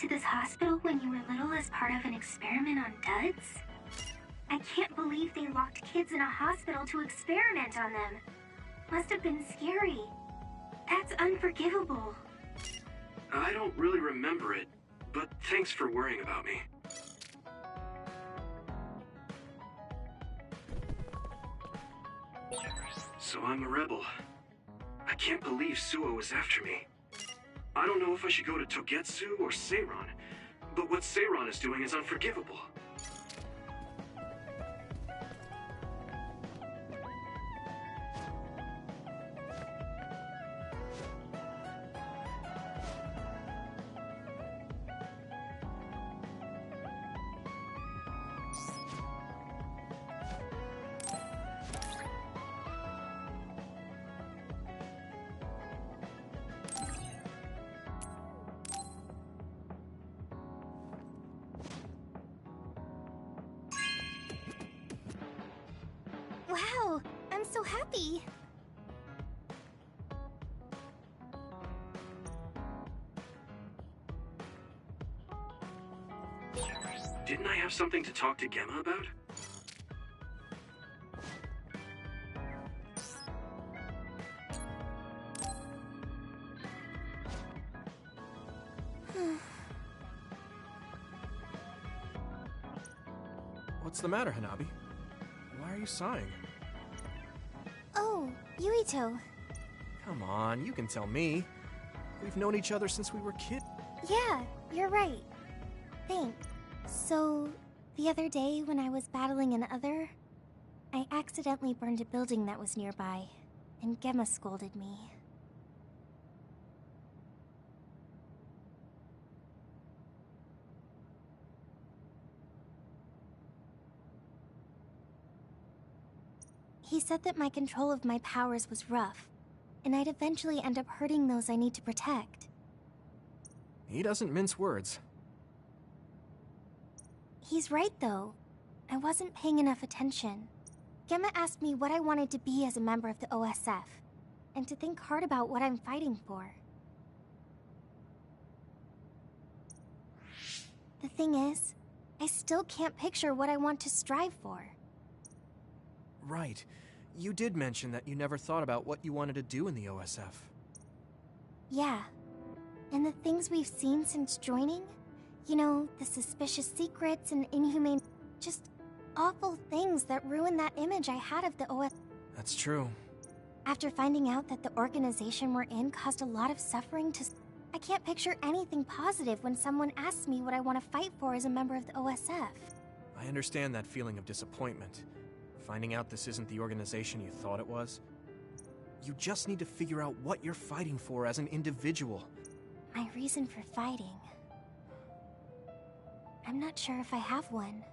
to this hospital when you were little as part of an experiment on duds? I can't believe they locked kids in a hospital to experiment on them. Must have been scary. That's unforgivable. I don't really remember it, but thanks for worrying about me. So I'm a rebel. I can't believe Suo was after me. I don't know if I should go to Togetsu or Seiron, but what Seiron is doing is unforgivable. Wow, I'm so happy. Didn't I have something to talk to Gemma about? What's the matter, Hanabi? Why are you sighing? Oh, Yuito. Come on, you can tell me. We've known each other since we were kids. Yeah, you're right. Thanks. So, the other day when I was battling an other, I accidentally burned a building that was nearby, and Gemma scolded me. He said that my control of my powers was rough, and I'd eventually end up hurting those I need to protect. He doesn't mince words. He's right, though. I wasn't paying enough attention. Gemma asked me what I wanted to be as a member of the OSF, and to think hard about what I'm fighting for. The thing is, I still can't picture what I want to strive for. Right. You did mention that you never thought about what you wanted to do in the OSF. Yeah. And the things we've seen since joining? You know, the suspicious secrets and inhumane... just awful things that ruined that image I had of the OSF. That's true. After finding out that the organization we're in caused a lot of suffering to... I can't picture anything positive when someone asks me what I want to fight for as a member of the OSF. I understand that feeling of disappointment. Finding out this isn't the organization you thought it was. You just need to figure out what you're fighting for as an individual. My reason for fighting... I'm not sure if I have one.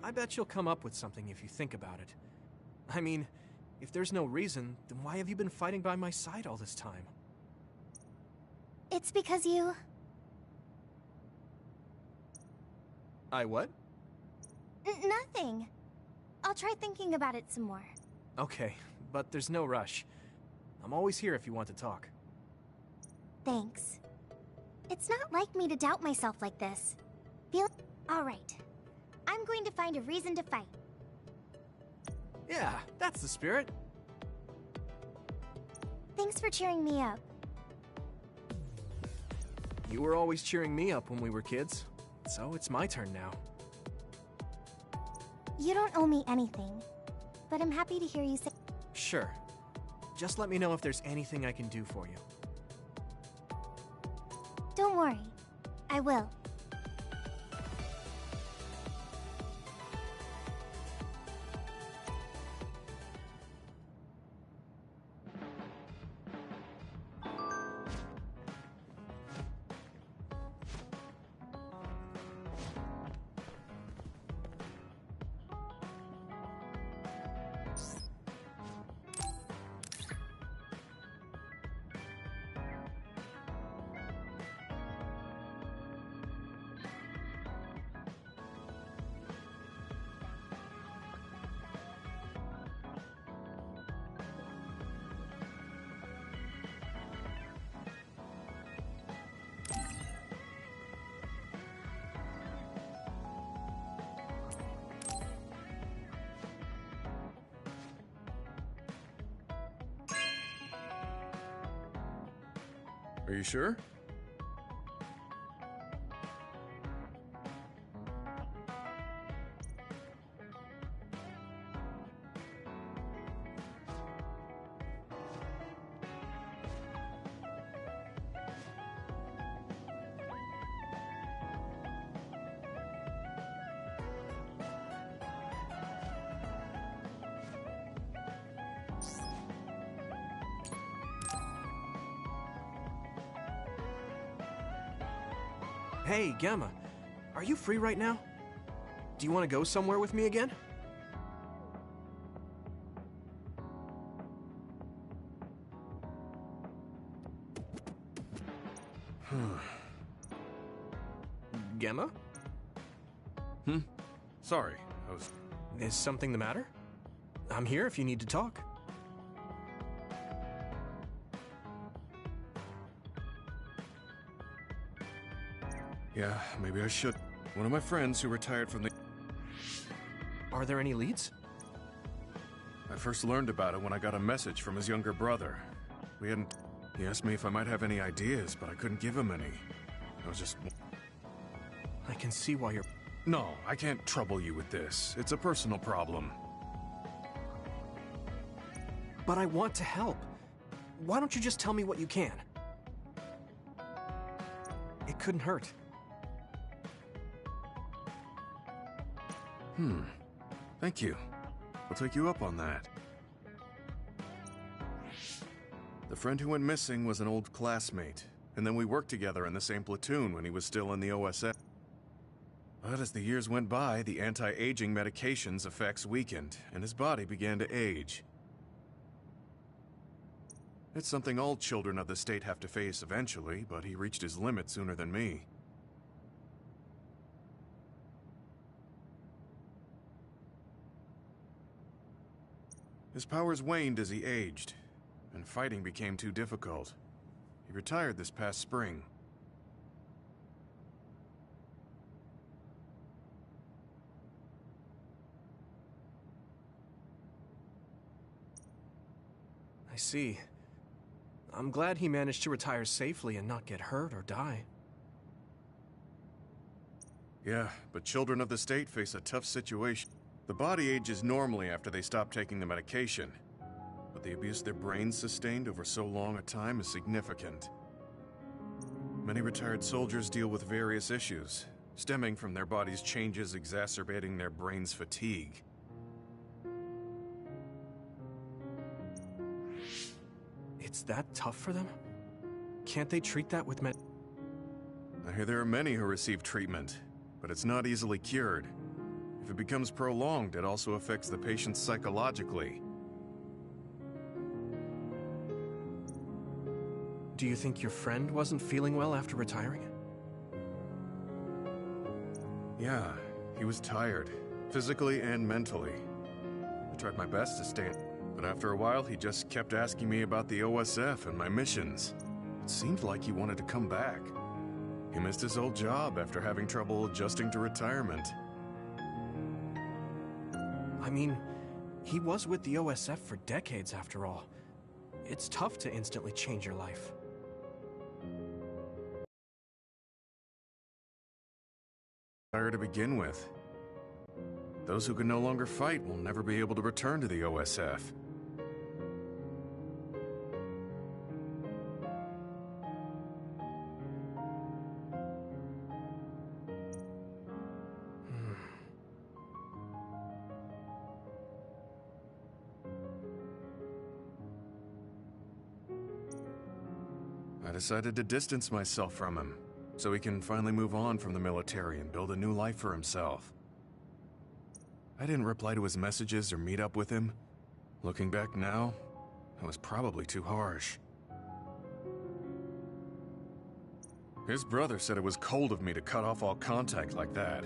I bet you'll come up with something if you think about it. I mean, if there's no reason, then why have you been fighting by my side all this time? It's because you... I what? Nothing. I'll try thinking about it some more. Okay, but there's no rush. I'm always here if you want to talk. Thanks. It's not like me to doubt myself like this. Alright. I'm going to find a reason to fight. Yeah, that's the spirit. Thanks for cheering me up. You were always cheering me up when we were kids. So it's my turn now. You don't owe me anything, but I'm happy to hear you say. Sure. Just let me know if there's anything I can do for you. Don't worry, I will. Are you sure? Hey, Gamma. Are you free right now? Do you want to go somewhere with me again? Gamma? Sorry, I was... Is something the matter? I'm here if you need to talk. Yeah, maybe I should. One of my friends who retired from the... Are there any leads? I first learned about it when I got a message from his younger brother. We hadn't... He asked me if I might have any ideas, but I couldn't give him any. I was just... I can see why you're... No, I can't trouble you with this. It's a personal problem. But I want to help. Why don't you just tell me what you can? It couldn't hurt. Thank you. I'll take you up on that. The friend who went missing was an old classmate, and then we worked together in the same platoon when he was still in the OSF. But as the years went by, the anti-aging medication's effects weakened, and his body began to age. It's something all children of the state have to face eventually, but he reached his limit sooner than me. His powers waned as he aged, and fighting became too difficult. He retired this past spring. I see. I'm glad he managed to retire safely and not get hurt or die. Yeah, but children of the state face a tough situation. The body ages normally after they stop taking the medication, but the abuse their brains sustained over so long a time is significant. Many retired soldiers deal with various issues, stemming from their body's changes exacerbating their brain's fatigue. It's that tough for them? Can't they treat that with I hear there are many who receive treatment, but it's not easily cured. If it becomes prolonged, it also affects the patient psychologically. Do you think your friend wasn't feeling well after retiring? Yeah, he was tired, physically and mentally. I tried my best to stay, but after a while he just kept asking me about the OSF and my missions. It seemed like he wanted to come back. He missed his old job after having trouble adjusting to retirement. I mean, he was with the OSF for decades after all. It's tough to instantly change your life. fire to begin with. Those who can no longer fight will never be able to return to the OSF. I decided to distance myself from him, so he can finally move on from the military and build a new life for himself. I didn't reply to his messages or meet up with him. Looking back now, I was probably too harsh. His brother said it was cold of me to cut off all contact like that.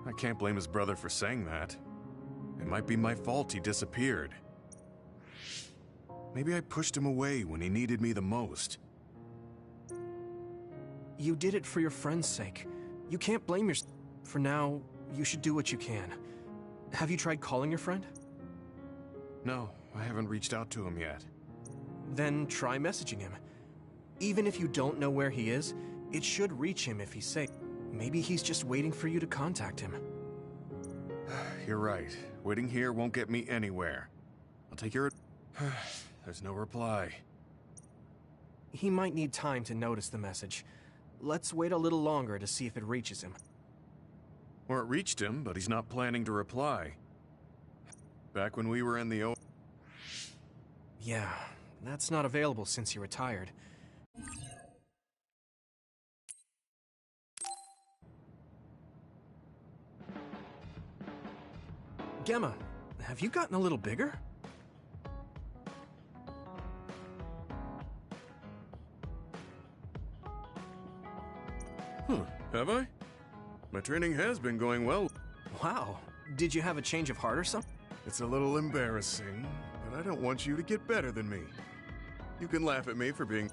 I can't blame his brother for saying that. It might be my fault he disappeared. Maybe I pushed him away when he needed me the most. You did it for your friend's sake. You can't blame yourself. For now, you should do what you can. Have you tried calling your friend? No, I haven't reached out to him yet. Then try messaging him. Even if you don't know where he is, it should reach him if he's safe. Maybe he's just waiting for you to contact him. You're right. Waiting here won't get me anywhere. I'll take your... There's no reply. He might need time to notice the message. Let's wait a little longer to see if it reaches him. Or it reached him, but he's not planning to reply. Back when we were in the Yeah, that's not available since you retired. Gemma, have you gotten a little bigger? Have I? My training has been going well. Wow, did you have a change of heart or something? It's a little embarrassing, but I don't want you to get better than me. You can laugh at me for being...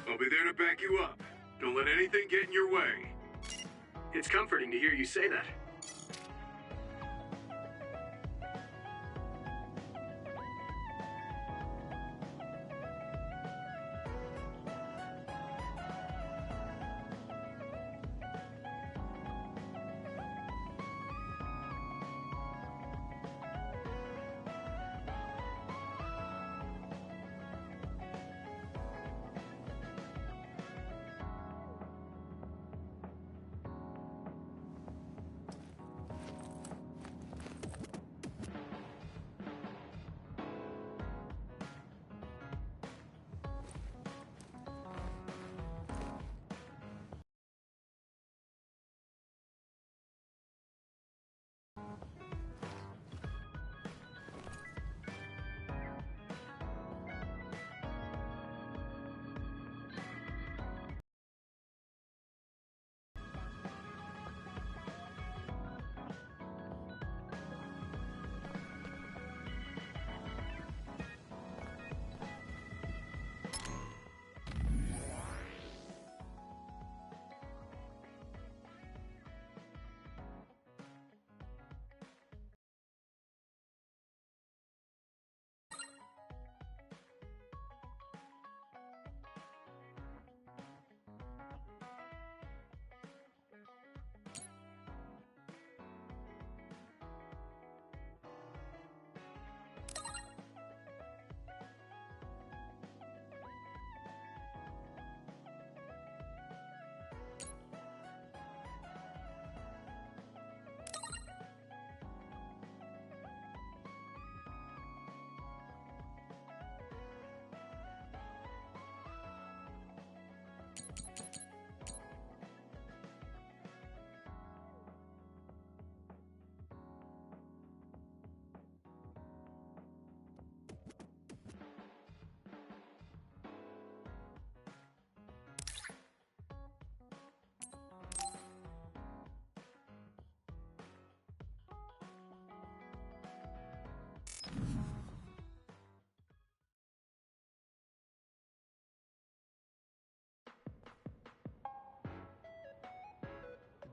I'll be there to back you up. Don't let anything get in your way. It's comforting to hear you say that.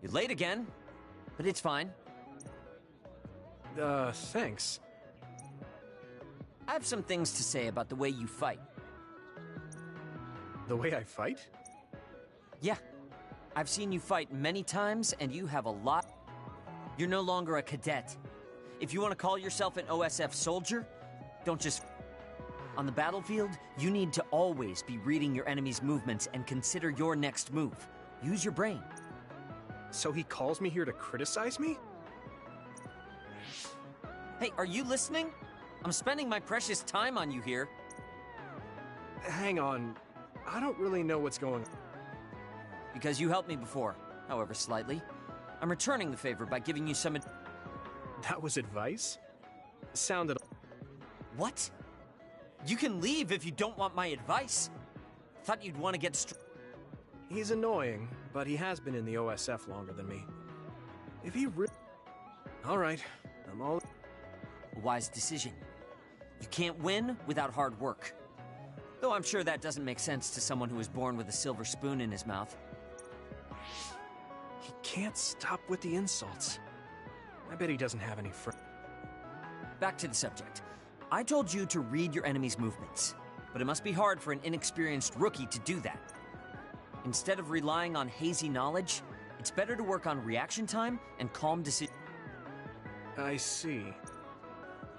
You're late again, but it's fine. Thanks. I have some things to say about the way you fight. The way I fight? Yeah. I've seen you fight many times, and you have a lot. You're no longer a cadet. If you want to call yourself an OSF soldier, don't just... On the battlefield, you need to always be reading your enemy's movements and consider your next move. Use your brain. So he calls me here to criticize me? Hey, are you listening? I'm spending my precious time on you here. Hang on. I don't really know what's going on. Because you helped me before, however slightly. I'm returning the favor by giving you some That was advice? Sounded... What? You can leave if you don't want my advice. Thought you'd want to get He's annoying, but he has been in the OSF longer than me. If he Alright, I'm all... A wise decision. You can't win without hard work. Though I'm sure that doesn't make sense to someone who was born with a silver spoon in his mouth. He can't stop with the insults. I bet he doesn't have any friends. Back to the subject. I told you to read your enemy's movements, but it must be hard for an inexperienced rookie to do that. Instead of relying on hazy knowledge, it's better to work on reaction time and calm decision. I see.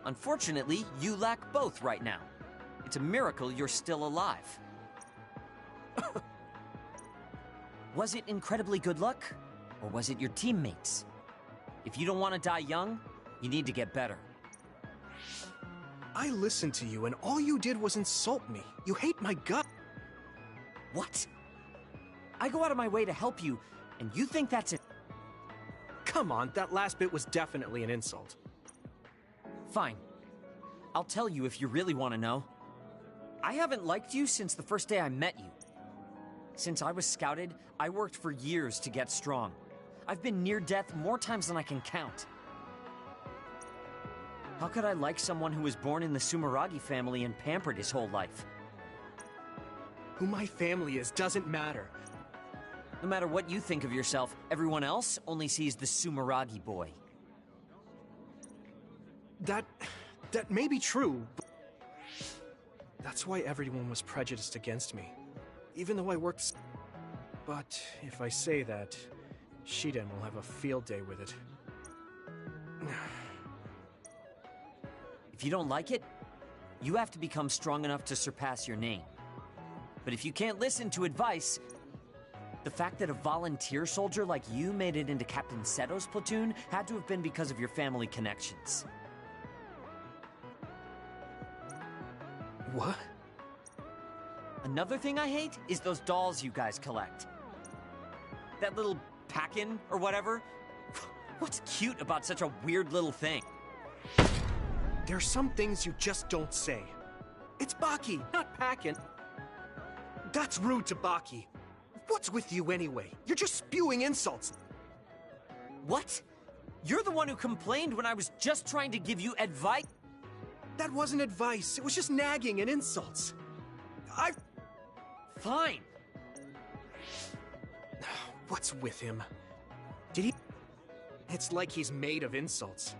Unfortunately, you lack both right now. It's a miracle you're still alive. Was it incredibly good luck? Or was it your teammates? If you don't want to die young, you need to get better. I listened to you and all you did was insult me. You hate my gut. What? I go out of my way to help you, and you think that's it? Come on, that last bit was definitely an insult. Fine. I'll tell you if you really want to know. I haven't liked you since the first day I met you. Since I was scouted, I worked for years to get strong. I've been near death more times than I can count. How could I like someone who was born in the Sumeragi family and pampered his whole life? Who my family is doesn't matter. No matter what you think of yourself, everyone else only sees the Sumeragi boy. That may be true, but that's why everyone was prejudiced against me. Even though I worked... But if I say that, Shiden will have a field day with it. If you don't like it, you have to become strong enough to surpass your name. But if you can't listen to advice, the fact that a volunteer soldier like you made it into Captain Seto's platoon had to have been because of your family connections. What? Another thing I hate is those dolls you guys collect. That little pack-in or whatever. What's cute about such a weird little thing? There's some things you just don't say. It's Baki, not Packin. That's rude to Baki. What's with you anyway? You're just spewing insults. What? You're the one who complained when I was just trying to give you advice? That wasn't advice. It was just nagging and insults. Fine. What's with him? Did he... It's like he's made of insults.